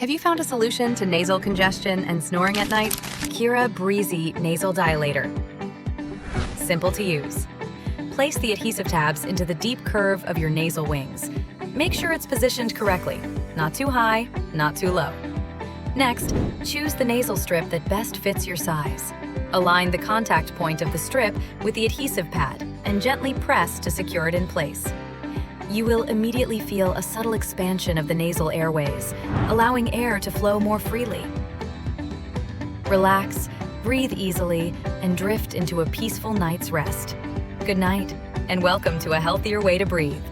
Have you found a solution to nasal congestion and snoring at night? KIRA BrEASY Nasal Dilator. Simple to use. Place the adhesive tabs into the deep curve of your nasal wings. Make sure it's positioned correctly, not too high, not too low. Next, choose the nasal strip that best fits your size. Align the contact point of the strip with the adhesive pad and gently press to secure it in place. You will immediately feel a subtle expansion of the nasal airways, allowing air to flow more freely. Relax, breathe easily, and drift into a peaceful night's rest. Good night, and welcome to a healthier way to breathe.